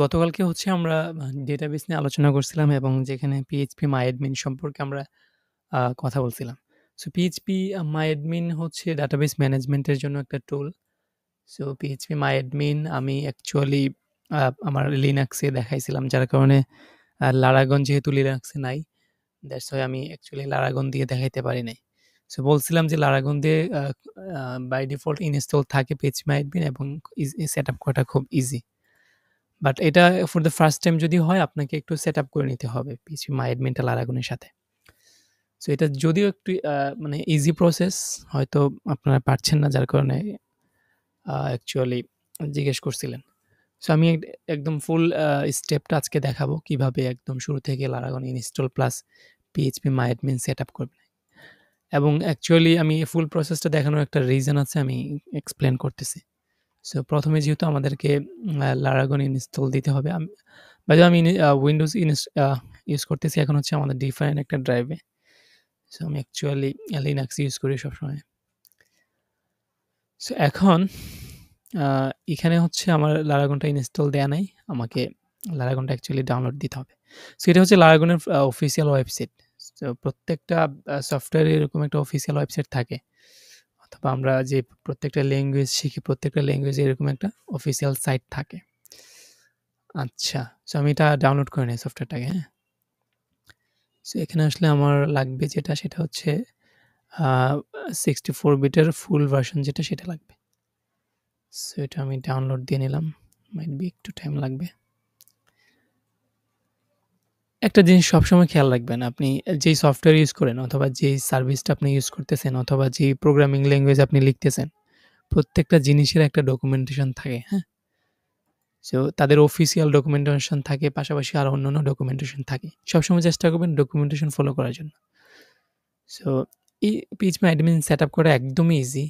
গতকালকে হচ্ছে আমরা ডেটাবেস নিয়ে আলোচনা করছিলাম এবং যেখানে PHP MyAdmin সম্পর্কে আমরা কথা বলছিলাম। সো PHP MyAdmin হচ্ছে ডাটাবেস ম্যানেজমেন্টের জন্য একটা টুল। সো PHP MyAdmin আমি অ্যাকচুয়ালি আমার Linux এ দেখাইছিলাম। যার কারণে Laragon যেহেতু Linux এ নাই, দ্যাটস হোয়াই আমি অ্যাকচুয়ালি Laragon দিয়ে দেখাইতে পারি নাই। সো বলছিলাম যে Laragon দিয়ে বাই ডিফল্ট ইনস্টল থাকে PHP MyAdmin এবং সেটআপ করাটা খুব ইজি। বাট এটা ফর দ্য ফার্স্ট টাইম যদি হয় আপনাকে একটু সেটআপ করে নিতে হবে PHP MyAdmin টা Laragon এর সাথে। সো এটা যদিও একটু মানে ইজি প্রসেস, হয়তো আপনারা পারছেন না যার কারণে অ্যাকচুয়ালি জিজ্ঞেস করছিলেন। সো আমি একদম ফুল স্টেপটা আজকে দেখাবো কিভাবে একদম শুরু থেকে Laragon install plus PHP MyAdmin setup করবেন। এবং অ্যাকচুয়ালি আমি ফুল প্রসেসটা দেখানোর একটা রিজন আছে, আমি এক্সপ্লেন করতেছি। সো প্রথমে যেহেতু আমাদেরকে Laragon ইনস্টল দিতে হবে। বাই দ্য ওয়ে আমি উইন্ডোজ ইউজ করতেছি এখন হচ্ছে আমাদের ডিফারেন্ট একটা ড্রাইভে। সো আমি অ্যাকচুয়ালি Linux ইউজ করি সবসময়। সো এখন এখানে হচ্ছে আমার Laragonটা ইনস্টল দেয়া নাই। আমাকে Laragonটা অ্যাকচুয়ালি ডাউনলোড দিতে হবে। সো এটা হচ্ছে Laragonের অফিসিয়াল ওয়েবসাইট। সো প্রত্যেকটা সফটওয়্যারের এরকম একটা অফিসিয়াল ওয়েবসাইট থাকে। অথবা আমরা যে প্রত্যেকটা ল্যাঙ্গুয়েজ শিখি, প্রত্যেকটা ল্যাঙ্গুয়েজে এরকম একটা অফিসিয়াল সাইট থাকে। আচ্ছা, সো আমি এটা ডাউনলোড করে নেই সফটওয়্যারটাকে, হ্যাঁ? সো এখানে আসলে আমার লাগবে যেটা সেটা হচ্ছে 64 বিটের ফুল ভার্সন যেটা সেটা লাগবে। সো এটা আমি ডাউনলোড দিয়ে নিলাম। মাইট বি একটু টাইম লাগবে। একটা জিনিস সবসময় খেয়াল রাখবেন, আপনি যেই সফটওয়্যার ইউজ করেন অথবা যেই সার্ভিসটা আপনি ইউজ করতেছেন অথবা যেই প্রোগ্রামিং ল্যাঙ্গুয়েজ আপনি লিখতেছেন, প্রত্যেকটা জিনিসের একটা ডকুমেন্টেশন থাকে, হ্যাঁ? সো তাদের অফিসিয়াল ডকুমেন্টেশন থাকে, পাশাপাশি আরও অন্যান্য ডকুমেন্টেশন থাকে। সবসময় চেষ্টা করবেন ডকুমেন্টেশন ফলো করার জন্য। সো এই PHP MyAdmin সেটআপ করা একদমই ইজি।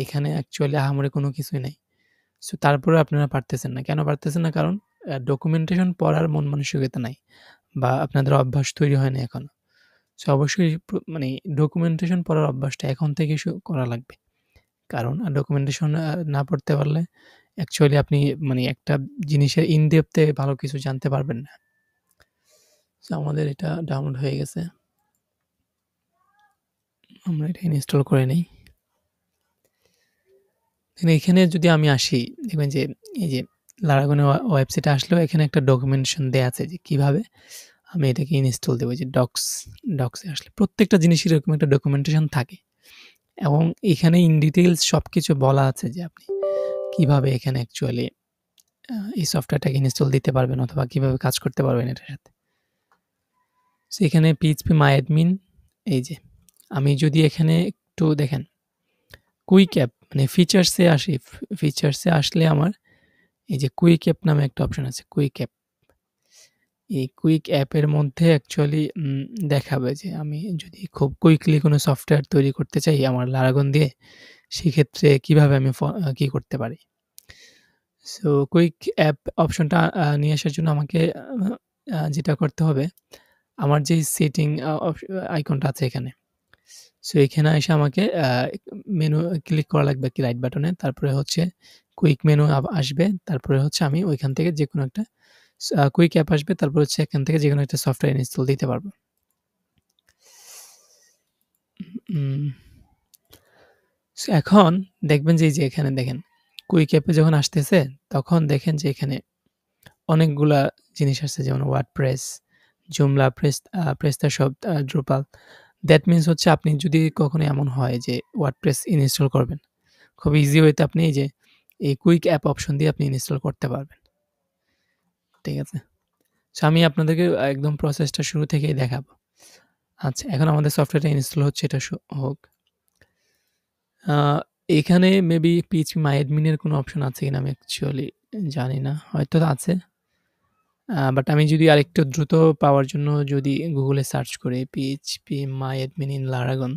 এখানে অ্যাকচুয়ালি আহামরি কোনো কিছুই নাই। সো তারপরেও আপনারা পারতেছেন না। কেন পারতেছেন না? কারণ ডকুমেন্টেশন পড়ার মন মানসিকতা নাই বা আপনাদের অভ্যাস তৈরি হয়নি এখনো। সো অবশ্যই মানে ডকুমেন্টেশন পড়ার অভ্যাসটা এখন থেকে করা লাগবে। কারণ ডকুমেন্টেশন না পড়তে পারলে অ্যাকচুয়ালি আপনি মানে একটা জিনিসের ইন ডেপথ এ ভালো কিছু জানতে পারবেন না। সো আমাদের এটা ডাউনলোড হয়ে গেছে। আমরা এটা ইনস্টল করে নেই। এখানে যদি আমি আসি, দেখবেন যে এই যে Laragon ওয়েবসাইটে আসলেও এখানে একটা ডকুমেন্টেশন দেয়া আছে যে কিভাবে আমি এটাকে ইনস্টল দেব। যে ডক্স এ আসলে প্রত্যেকটা জিনিসের এরকম একটা ডকুমেন্টেশন থাকে এবং এখানে ইন ডিটেইলস সবকিছু বলা আছে যে আপনি কিভাবে এখানে অ্যাকচুয়ালি এই সফটওয়্যারটাকে ইনস্টল দিতে পারবেন অথবা কিভাবে কাজ করতে পারবেন এটার সাথে। সো এখানে PHP MyAdmin, এই যে আমি যদি এখানে একটু দেখেন কুইক অ্যাপ মানে ফিচার্সে আসি, ফিচার্সে আসলে আমার এই যে কুইক অ্যাপ নামে একটা অপশন আছে, কুইক অ্যাপ। এই কুইক অ্যাপের মধ্যে অ্যাকচুয়ালি দেখাবে যে আমি যদি খুব কুইকলি কোনো সফটওয়্যার তৈরি করতে চাই আমার Laragon দিয়ে, সেক্ষেত্রে কিভাবে আমি কি করতে পারি। সো কুইক অ্যাপ অপশনটা নিয়ে আসার জন্য আমাকে যেটা করতে হবে, আমার যেই সেটিং আইকনটা আছে এখানে। সো এখানে এসে আমাকে মেনু ক্লিক করা লাগবে কি রাইট বাটনে। তারপরে হচ্ছে কুইক মেনু আসবে। তারপরে হচ্ছে আমি ওইখান থেকে যেকোনো একটা কুইক অ্যাপ আসবে। তারপর হচ্ছে এখান থেকে যেকোনো একটা সফটওয়্যার ইনস্টল দিতে পারবো। সো এখন দেখবেন যে এই যে এখানে দেখেন কুইক অ্যাপে যখন আসতেছে তখন দেখেন যে এখানে অনেকগুলা জিনিস আসছে, যেমন WordPress, Joomla, PrestaShop, Drupal। That means হচ্ছে আপনি যদি কখনো এমন হয় যে ওয়ার্ডপ্রেস ইনস্টল করবেন, খুব ইজি ওয়েতে আপনি এই যে এই কুইক অ্যাপ অপশন দিয়ে আপনি ইনস্টল করতে পারবেন। ঠিক আছে? সো আমি আপনাদেরকে একদম প্রসেসটা শুরু থেকেই দেখাবো। আচ্ছা, এখন আমাদের সফটওয়্যারটা ইনস্টল হচ্ছে, এটা হোক। এখানে মেবি PHP MyAdmin এর কোনো অপশন আছে কিনা আমি অ্যাকচুয়ালি জানি না। হয়তো আছে। বাট আমি যদি আরেকটু দ্রুত পাওয়ার জন্য যদি গুগলে সার্চ করি PHP MyAdmin in Laragon,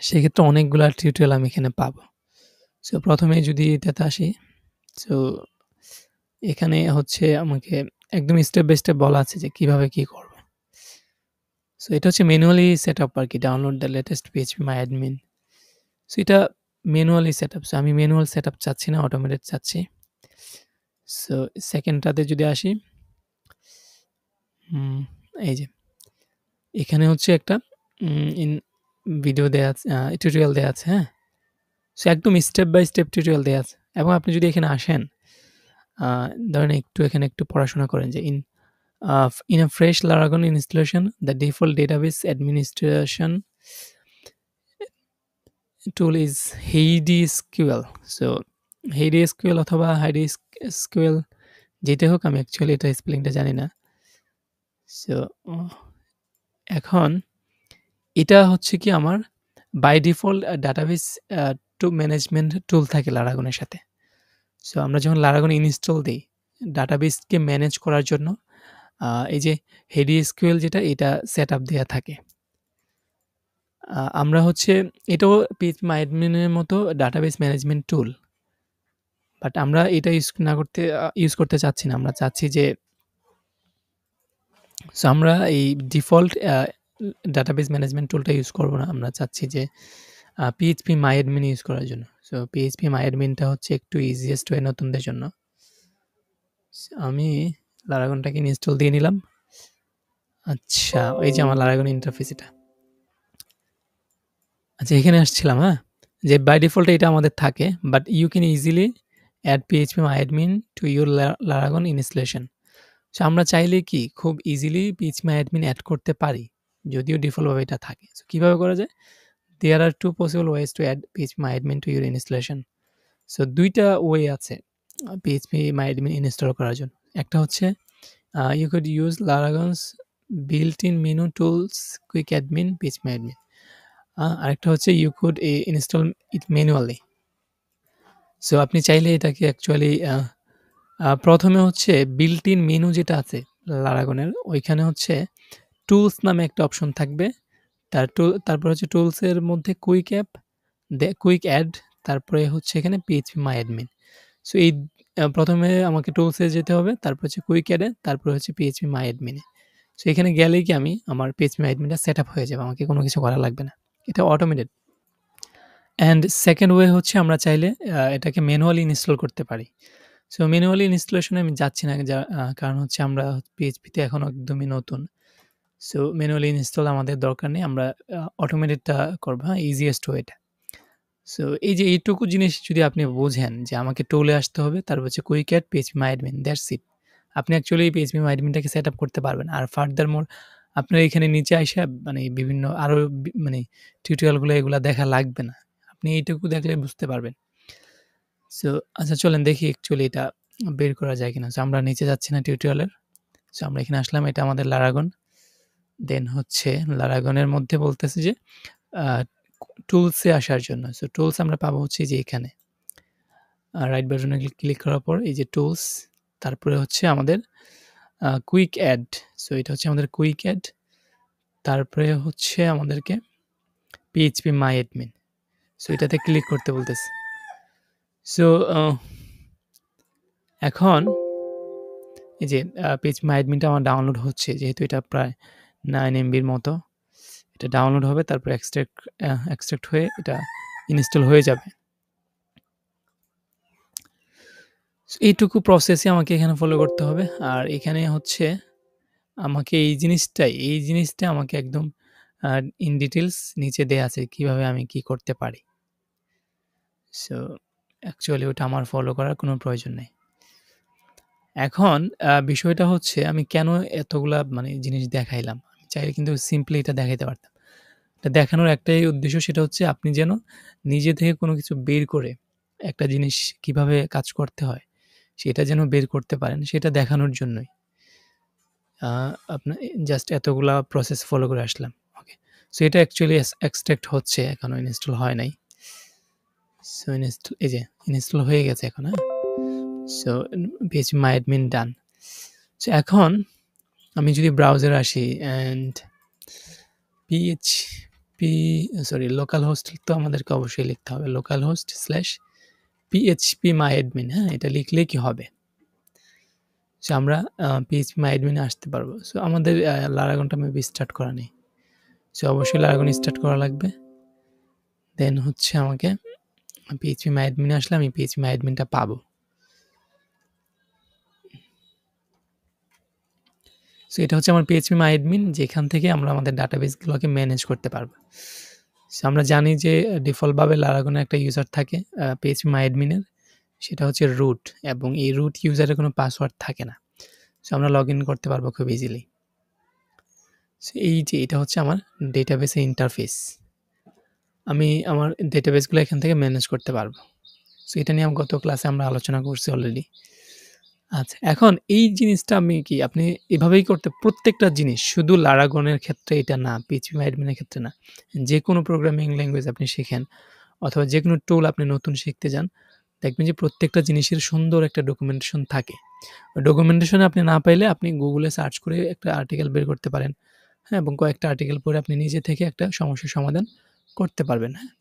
সেক্ষেত্রে অনেকগুলা টিউটোরিয়াল আমি এখানে পাবো। সো প্রথমে যদি এটাতে আসি, সো এখানে হচ্ছে আমাকে একদম স্টেপ বাই স্টেপ বলা আছে যে কিভাবে কি করব। সো এটা হচ্ছে ম্যানুয়ালি সেটআপ আরকি, download the latest PHP MyAdmin। So এটা ম্যানুয়ালি সেটআপ। সো আমি ম্যানুয়াল সেটআপ চাচ্ছি না, অটোমেটেড চাচ্ছি। সো সেকেন্ডটাতে যদি আসি, এই যে এখানে হচ্ছে একটা ইন ভিডিও দেয়া আছে, টিউটোরিয়াল দেয়া আছে, হ্যাঁ? সো একদম স্টেপ বাই স্টেপ টিউটোরিয়াল দেয়া আছে এবং আপনি যদি এখানে আসেন, আ ধরেন এখানে একটু পড়াশোনা করেন যে in a fresh Laragon installation, the default database administration tool is HeidiSQL. So HeidiSQL অথবা HeidiSQL যেটাই হোক, আমি অ্যাকচুয়ালি এটা স্পেলিংটা জানি না। সো এখন এটা হচ্ছে কি আমার by default database management tool থাকে লারাগনের সাথে। সো আমরা যখন লারাগন ইনস্টল দেই, ডাটাবেসকে ম্যানেজ করার জন্য এই যে HeidiSQL যেটা, এটা সেটআপ দেয়া থাকে। আমরা হচ্ছে এটাও PHPMyAdmin এর মতো ডাটাবেস ম্যানেজমেন্ট টুল। বাট আমরা এটা ইউজ করতে চাচ্ছি না। আমরা চাচ্ছি যে আমরা এই ডিফল্ট ডাটাবেস ম্যানেজমেন্ট টুলটা ইউজ করব না। আমরা চাচ্ছি যে PHPMyAdmin ইউজ করার জন্য। সো PHPMyAdmin টা হচ্ছে একটু ইজিয়েস্ট ওয়ে নতুনদের জন্য। আমি লারাগনটাকে ইনস্টল দিয়ে নিলাম। আচ্ছা, এই যে আমার লারাগন ইন্টারফেস এটা। আচ্ছা, এখানে আসছিলাম, হ্যাঁ? যে বাই ডিফল্ট এটা আমাদের থাকে, but you can easily add PHPMyAdmin to your Laragon installation. So আমরা চাইলে কি খুব ইজিলি PHPMyAdmin অ্যাড করতে পারি, যদিও ডিফল্টভাবে এটা থাকে। সো কিভাবে করা যায়? There are 2 possible ways to add PHPMyAdmin to your installation. So ২ টা ওয়ে আছে PHPMyAdmin ইনস্টল করার জন্য। একটা হচ্ছে you could use Laragon's built-in menu tools quick admin PHPMyAdmin. আরেকটা হচ্ছে you could install it manually. So আপনি চাইলে এটাকে অ্যাকচুয়ালি প্রথমে হচ্ছে built-in মেনু যেটা আছে লারাগনের, ওইখানে হচ্ছে টুলস নামে একটা অপশন থাকবে। তারপর হচ্ছে টুলসের মধ্যে কুইক অ্যাড, তারপরে হচ্ছে এখানে PHPMyAdmin। সো এই প্রথমে আমাকে টুলসে যেতে হবে, তারপর হচ্ছে কুইক অ্যাডে, তারপরে হচ্ছে PHPMyAdmin এ। সো এখানে গেলেই কি আমার PHPMyAdmin টা সেটআপ হয়ে যাবে। আমাকে কোনো কিছু করা লাগবে না। এটা অটোমেটেড। অ্যান্ড সেকেন্ড ওয়ে হচ্ছে আমরা চাইলে এটাকে ম্যানুয়ালি ইনস্টল করতে পারি। সো ম্যানুয়ালি ইনস্টলেশন এ আমি যাচ্ছি না, কারণ হচ্ছে আমরা PHP তে এখনো একদমই নতুন। সো ম্যানুয়ালি ইনস্টল আমাদের দরকার নেই। আমরা অটোমেটেডটা করব, হ্যাঁ? ইজিয়েস্ট ওয়েটা। সো এই যে এইটুকু জিনিস যদি আপনি বোঝেন যে আমাকে টুলে আসতে হবে, তারপর হচ্ছে quick add PHPMyAdmin, that's it. আপনি অ্যাকচুয়ালি PHPMyAdmin টাকে সেটআপ করতে পারবেন। আর ফার্দারমোর আপনার এখানে নিচে আইসা মানে বিভিন্ন আরো মানে টিউটোরিয়ালগুলো এগুলা দেখা লাগবে না। আপনি এইটুকু দেখলে বুঝতে পারবেন। সো আচ্ছা, চলেন দেখি অ্যাকচুয়ালি এটা বের করা যায় কিনা। সো আমরা নিচে যাচ্ছি না টিউটোরিয়ালের। সো আমরা এখানে আসলাম, এটা আমাদের লারাগন। দেন হচ্ছে লারাগনের মধ্যে বলতেছে যে আ টুলসে আসার জন্য। সো টুলস আমরা পাবো হচ্ছে যে এখানে। রাইট বাটনে ক্লিক করার পর এই যে টুলস, তারপরে হচ্ছে আমাদের কুইক অ্যাড। সো এটা হচ্ছে আমাদের কুইক অ্যাড। তারপরে হচ্ছে আমাদেরকে PHPMyAdmin। সো এটাতে ক্লিক করতে বলতেছে। সো এখন এই যে PHPMyAdmin টা আমার ডাউনলোড হচ্ছে। যেহেতু এটা প্রায় 9 এমবির মতো। এটা ডাউনলোড হবে, তারপর এক্সট্রাক্ট হয়ে এটা ইনস্টল হয়ে যাবে। এইটুকু প্রসেসই আমাকে এখানে ফলো করতে হবে। আর এখানে হচ্ছে আমাকে এই জিনিসটা আমাকে একদম ইন ডিটেইলস নিচে দেয়া আছে কিভাবে আমি কি করতে পারি। সো অ্যাকচুয়ালি ওটা আমার ফলো করার কোনো প্রয়োজন নেই। এখন বিষয়টা হচ্ছে আমি কেন এতগুলা মানে জিনিস দেখাইলাম? আমি চাইলে কিন্তু সিম্পলি এটা দেখাইতে পারতাম। এটা দেখানোর একটাই উদ্দেশ্য, সেটা হচ্ছে আপনি যেন নিজে থেকে কোনো কিছু বের করে একটা জিনিস কিভাবে কাজ করতে হয়, সেটা যেন বের করতে পারেন, সেটা দেখানোর জন্যই। আপনার জাস্ট এতগুলা প্রসেস ফলো করে আসলাম। ওকে। সো এটা অ্যাকচুয়ালি এক্সট্রাক্ট হচ্ছে, এখনো ইনস্টল হয় নাই। সো এই যে ইনস্টল হয়ে গেছে এখন, হ্যাঁ? সো PHPMyAdmin ডান। সো এখন আমি যদি ব্রাউজারে আসি অ্যান্ড লোকাল হোস্ট তো আমাদেরকে অবশ্যই লিখতে হবে। লোকাল হোস্ট স্ল্যাশ PHPMyAdmin, হ্যাঁ? এটা লিখলে কি হবে? সো আমরা PHPMyAdmin এ আসতে পারবো। সো আমাদের লারাগনটা মেবি স্টার্ট করা নেই। সো অবশ্যই লারাগন স্টার্ট করা লাগবে। দেন হচ্ছে আমাকে PHPMyAdmin এ আসলে আমি PHPMyAdmin টা পাবো। সো এটা হচ্ছে আমার PHP My Admin, যেখান থেকে আমরা আমাদের ডাটাবেসগুলোকে ম্যানেজ করতে পারবো। সো আমরা জানি যে ডিফল্টভাবে Laragon-এ একটা ইউজার থাকে PHP My Admin-এর, সেটা হচ্ছে রুট, এবং এই রুট ইউজারের কোনো পাসওয়ার্ড থাকে না। সো আমরা লগইন করতে পারবো খুব ইজিলি। সো এই যে এটা হচ্ছে আমার ডেটাবেসের ইন্টারফেস। আমি আমার ডেটাবেসগুলো এখান থেকে ম্যানেজ করতে পারবো। সো এটা নিয়ে গত ক্লাসে আমরা আলোচনা করছি অলরেডি। আচ্ছা, এখন এই জিনিসটা আপনি এভাবেই প্রত্যেকটা জিনিস, শুধু Laragon-এর ক্ষেত্রে এটা না, PHP My Admin-এর ক্ষেত্রে না। যেকোনো প্রোগ্রামিং ল্যাঙ্গুয়েজ আপনি শিখেন অথবা যেকোনো টুল আপনি নতুন শিখতে যান, দেখবেন যে প্রত্যেকটা জিনিসের সুন্দর একটা ডকুমেন্টেশন থাকে। ওই ডকুমেন্টেশন আপনি না পাইলে আপনি গুগলে সার্চ করে একটা আর্টিকেল বের করতে পারেন, হ্যাঁ? এবং কয়েকটা আর্টিকেল পড়ে আপনি নিজে থেকে একটা সমস্যার সমাধান করতে পারবেন, হ্যাঁ?